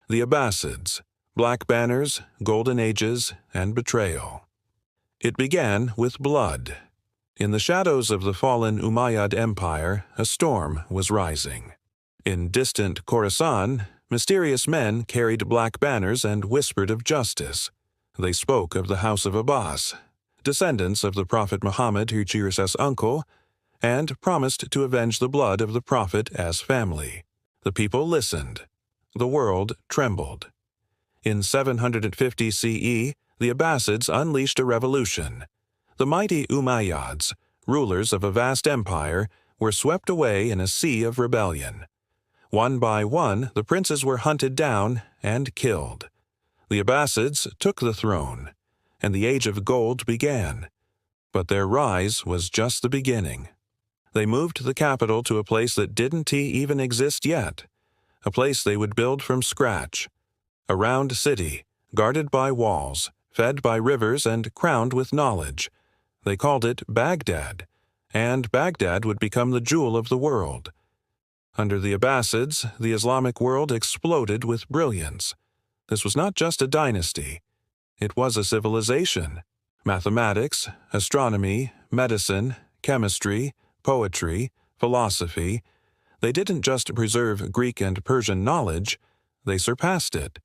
The Abbasids, Black Banners, Golden Ages, and Betrayal. It began with blood. In the shadows of the fallen Umayyad Empire, a storm was rising. In distant Khorasan, mysterious men carried black banners and whispered of justice. They spoke of the House of Abbas, descendants of the Prophet Muhammad, Treachery's uncle, and promised to avenge the blood of the Prophet as family. The people listened. The world trembled. In 750 CE, the Abbasids unleashed a revolution. The mighty Umayyads, rulers of a vast empire, were swept away in a sea of rebellion. One by one, the princes were hunted down and killed. The Abbasids took the throne, and the Age of Gold began. But their rise was just the beginning. They moved the capital to a place that didn't even exist yet, a place they would build from scratch. A round city, guarded by walls, fed by rivers, and crowned with knowledge. They called it Baghdad, and Baghdad would become the jewel of the world. Under the Abbasids, the Islamic world exploded with brilliance. This was not just a dynasty. It was a civilization. Mathematics, astronomy, medicine, chemistry, poetry, philosophy. They didn't just preserve Greek and Persian knowledge, they surpassed it.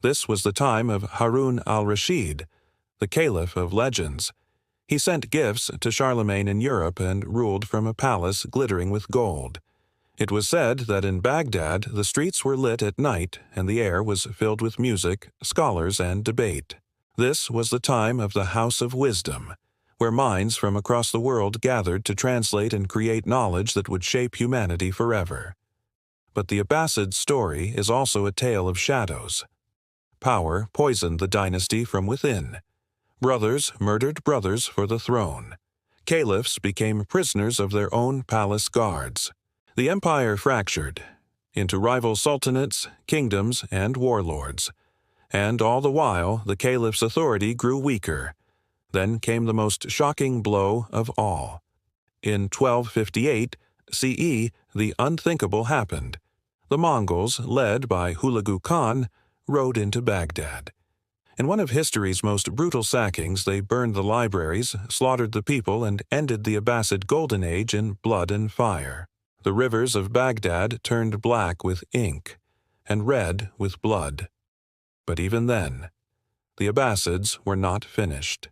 This was the time of Harun al-Rashid, the Caliph of legends. He sent gifts to Charlemagne in Europe and ruled from a palace glittering with gold. It was said that in Baghdad the streets were lit at night and the air was filled with music, scholars, and debate. This was the time of the House of Wisdom, where minds from across the world gathered to translate and create knowledge that would shape humanity forever. But the Abbasid story is also a tale of shadows. Power poisoned the dynasty from within. Brothers murdered brothers for the throne. Caliphs became prisoners of their own palace guards. The empire fractured into rival sultanates, kingdoms, and warlords. And all the while, the caliph's authority grew weaker. Then came the most shocking blow of all. In 1258 CE, the unthinkable happened. The Mongols, led by Hulagu Khan, rode into Baghdad. In one of history's most brutal sackings, they burned the libraries, slaughtered the people, and ended the Abbasid Golden Age in blood and fire. The rivers of Baghdad turned black with ink and red with blood. But even then, the Abbasids were not finished.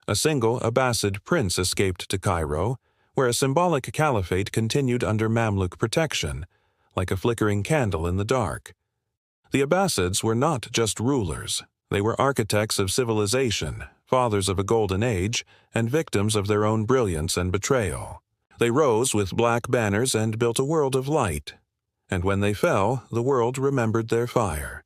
A single Abbasid prince escaped to Cairo, where a symbolic caliphate continued under Mamluk protection, like a flickering candle in the dark. The Abbasids were not just rulers. They were architects of civilization, fathers of a golden age, and victims of their own brilliance and betrayal. They rose with black banners and built a world of light. And when they fell, the world remembered their fire.